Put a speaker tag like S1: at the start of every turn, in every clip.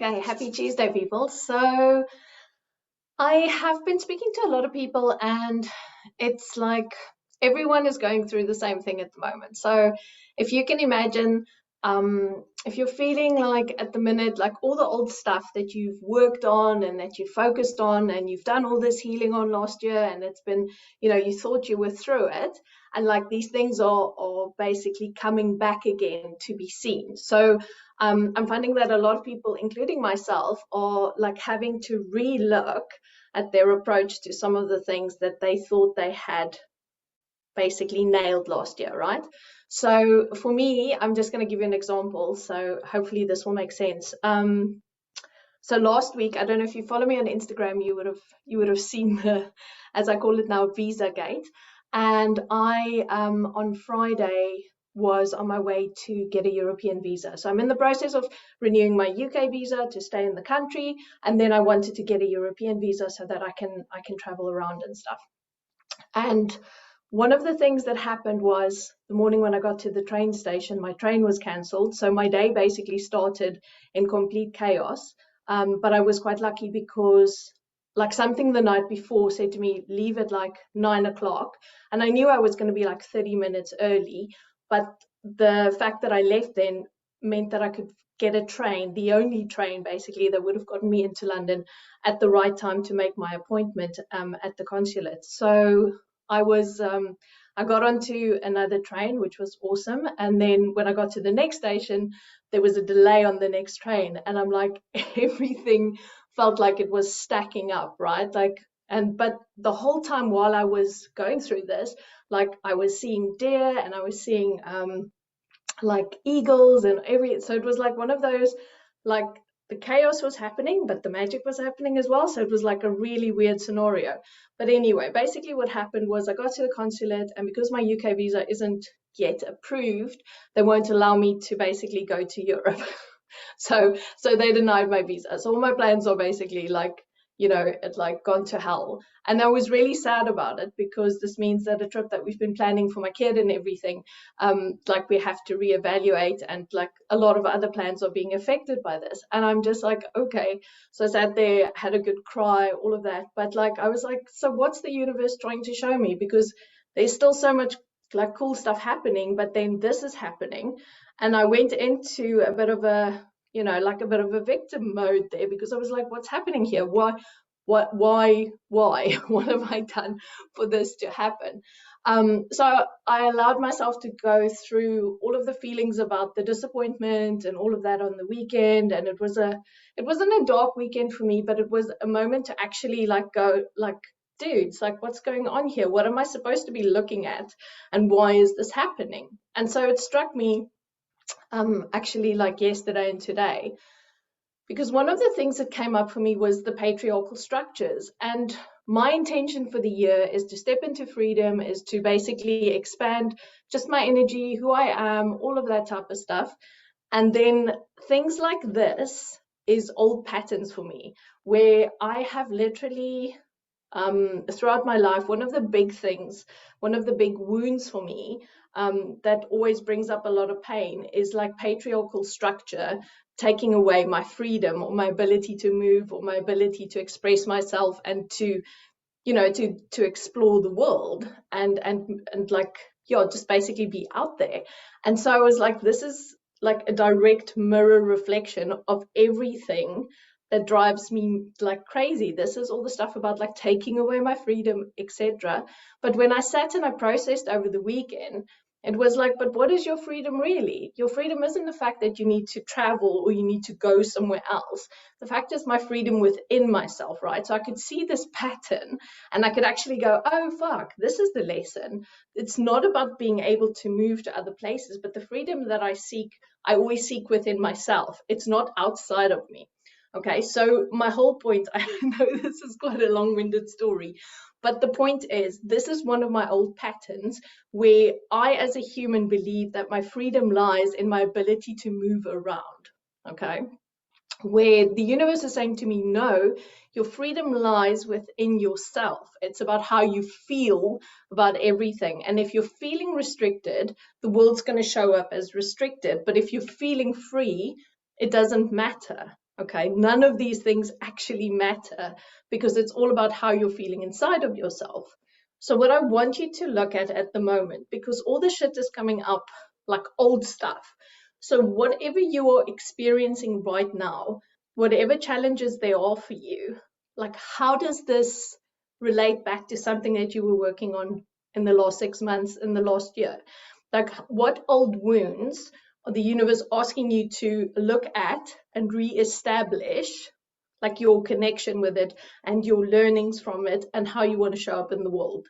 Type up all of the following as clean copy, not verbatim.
S1: Okay, happy Tuesday, people. So I have been speaking to a lot of people, and it's like everyone is going through the same thing at the moment. So if you can imagine, if you're feeling like at the minute, like all the old stuff that you've worked on and that you focused on, and you've done all this healing on last year, and it's been, you thought you were through it, and like these things are basically coming back again to be seen. So I'm finding that a lot of people, including myself, are like having to relook at their approach to some of the things that they thought they had basically nailed last year, right? So for me, I'm just going to give you an example. So hopefully this will make sense. So last week, I don't know if you follow me on Instagram, you would have seen the, as I call it now, Visa Gate. And I on Friday was on my way to get a European visa. So I'm in the process of renewing my UK visa to stay in the country, and then I wanted to get a European visa so that I can travel around and stuff. And one of the things that happened was the morning when I got to the train station, my train was cancelled. So my day basically started in complete chaos. But I was quite lucky because like something the night before said to me, leave at like 9 o'clock. And I knew I was going to be like 30 minutes early. But the fact that I left then meant that I could get a train, the only train basically that would have gotten me into London at the right time to make my appointment at the consulate. So I got onto another train, which was awesome. And then when I got to the next station, there was a delay on the next train. And I'm like, everything felt like it was stacking up, right? But the whole time while I was going through this, like I was seeing deer and I was seeing like eagles and so it was like one of those, like the chaos was happening but the magic was happening as well, so it was like a really weird scenario. But anyway, basically what happened was I got to the consulate, and because my UK visa isn't yet approved, they won't allow me to basically go to Europe. So they denied my visa, so all my plans are basically like, it like gone to hell. And I was really sad about it because this means that a trip that we've been planning for my kid and everything, like we have to reevaluate, and like a lot of other plans are being affected by this. And I'm just like, okay. So I sat there, had a good cry, all of that. But like I was like, so what's the universe trying to show me? Because there's still so much like cool stuff happening, but then this is happening. And I went into a bit of a, like a bit of a victim mode there, because I was like, what's happening here? Why? What have I done for this to happen? So I allowed myself to go through all of the feelings about the disappointment and all of that on the weekend. And it wasn't a dark weekend for me, but it was a moment to actually like go like, dudes, like what's going on here? What am I supposed to be looking at? And why is this happening? And so it struck me actually like yesterday and today, because one of the things that came up for me was the patriarchal structures. And my intention for the year is to step into freedom, is to basically expand just my energy, who I am, all of that type of stuff. And then things like this is old patterns for me, where I have literally throughout my life, one of the big things, one of the big wounds for me, that always brings up a lot of pain, is like patriarchal structure taking away my freedom or my ability to move or my ability to express myself and to, to explore the world and like, yeah, just basically be out there. And so I was like, this is like a direct mirror reflection of everything that drives me like crazy. This is all the stuff about like taking away my freedom, etc. But when I sat and I processed over the weekend, it was like, but what is your freedom really? Your freedom isn't the fact that you need to travel or you need to go somewhere else. The fact is my freedom within myself, right? So I could see this pattern and I could actually go, oh, fuck, this is the lesson. It's not about being able to move to other places, but the freedom that I seek, I always seek within myself. It's not outside of me. Okay, so my whole point, I know this is quite a long-winded story, but the point is, this is one of my old patterns where I, as a human, believe that my freedom lies in my ability to move around, okay? Where the universe is saying to me, no, your freedom lies within yourself. It's about how you feel about everything. And if you're feeling restricted, the world's going to show up as restricted. But if you're feeling free, it doesn't matter. Okay, none of these things actually matter because it's all about how you're feeling inside of yourself. So what I want you to look at the moment, because all the shit is coming up like old stuff. So whatever you are experiencing right now, whatever challenges there are for you, like how does this relate back to something that you were working on in the last 6 months, in the last year? Like what old wounds are the universe asking you to look at and re-establish, like your connection with it and your learnings from it and how you want to show up in the world?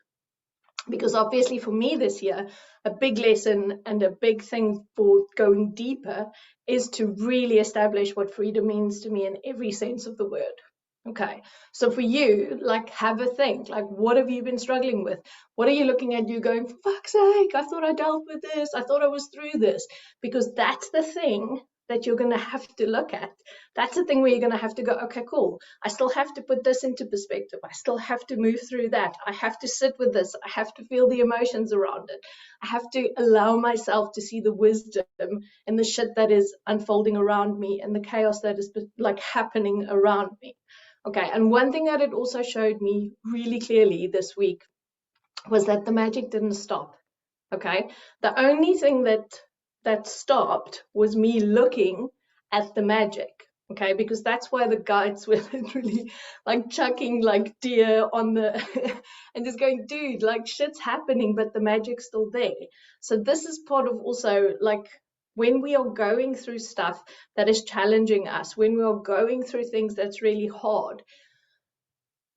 S1: Because obviously for me this year, a big lesson and a big thing for going deeper is to really establish what freedom means to me in every sense of the word. Okay, so for you, like, have a think, like, what have you been struggling with? What are you looking at? You going, for fuck's sake, I thought I dealt with this, I thought I was through this. Because that's the thing that you're going to have to look at. That's the thing where you're going to have to go, okay, cool, I still have to put this into perspective, I still have to move through that, I have to sit with this, I have to feel the emotions around it, I have to allow myself to see the wisdom and the shit that is unfolding around me and the chaos that is like happening around me. Okay, and one thing that it also showed me really clearly this week was that the magic didn't stop. Okay, the only thing that stopped was me looking at the magic. Okay, because that's why the guides were literally like chucking like deer on the and just going, dude, like shit's happening, but the magic's still there. So this is part of also like when we are going through stuff that is challenging us, when we are going through things that's really hard,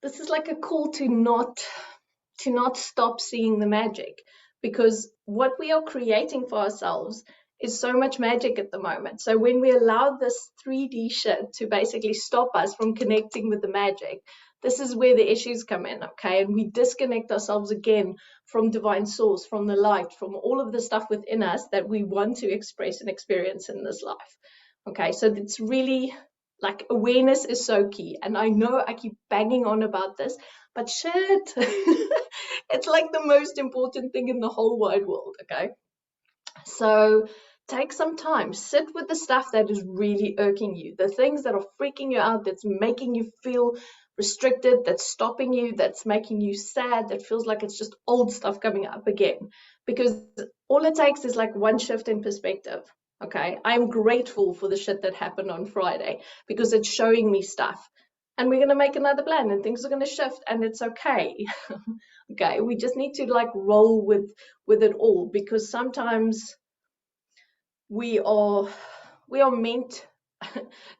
S1: this is like a call to not stop seeing the magic, because what we are creating for ourselves is so much magic at the moment. So when we allow this 3D shit to basically stop us from connecting with the magic, this is where the issues come in, okay? And we disconnect ourselves again from divine source, from the light, from all of the stuff within us that we want to express and experience in this life. Okay, so it's really like awareness is so key. And I know I keep banging on about this, but shit, it's like the most important thing in the whole wide world, okay? So take some time, sit with the stuff that is really irking you, the things that are freaking you out, that's making you feel restricted, that's stopping you, that's making you sad, that feels like it's just old stuff coming up again. Because all it takes is like one shift in perspective. Okay, I'm grateful for the shit that happened on Friday because it's showing me stuff. And we're going to make another plan and things are going to shift and it's okay. Okay, we just need to like roll with it all, because sometimes we are meant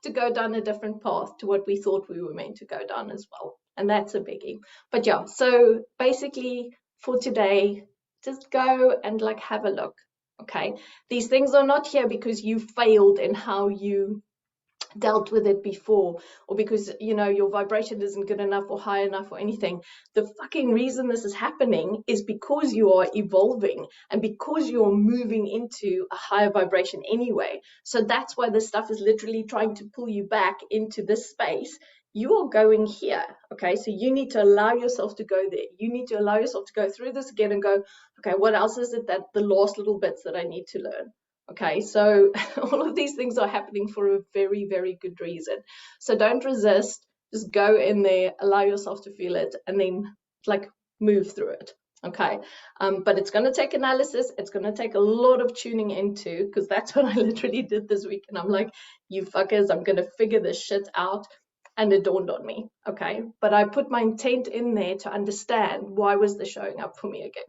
S1: to go down a different path to what we thought we were meant to go down as well. And that's a biggie. But yeah, so basically for today, just go and like have a look. Okay, these things are not here because you failed in how you dealt with it before, or because your vibration isn't good enough or high enough or anything. The fucking reason this is happening is because you are evolving and because you're moving into a higher vibration anyway. So that's why this stuff is literally trying to pull you back into this space. You are going here, okay? So you need to allow yourself to go there. You need to allow yourself to go through this again and go, okay, what else is it, that the last little bits that I need to learn? Okay, so all of these things are happening for a very, very good reason. So don't resist, just go in there, allow yourself to feel it, and then like move through it. Okay, but it's going to take analysis. It's going to take a lot of tuning into, because that's what I literally did this week. And I'm like, you fuckers, I'm going to figure this shit out. And it dawned on me. Okay, but I put my intent in there to understand why was this showing up for me again.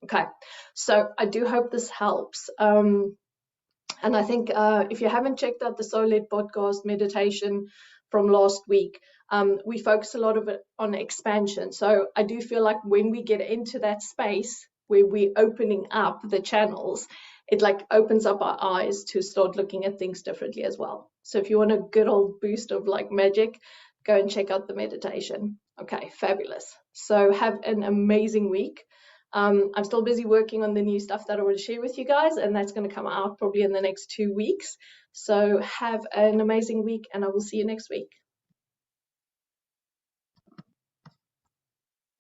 S1: Okay, so I do hope this helps. And I think if you haven't checked out the Soul-Led podcast meditation from last week, we focus a lot of it on expansion. So I do feel like when we get into that space where we're opening up the channels, it like opens up our eyes to start looking at things differently as well. So if you want a good old boost of like magic, go and check out the meditation. Okay, fabulous. So have an amazing week. I'm still busy working on the new stuff that I want to share with you guys, and that's going to come out probably in the next 2 weeks. So have an amazing week, and I will see you next week.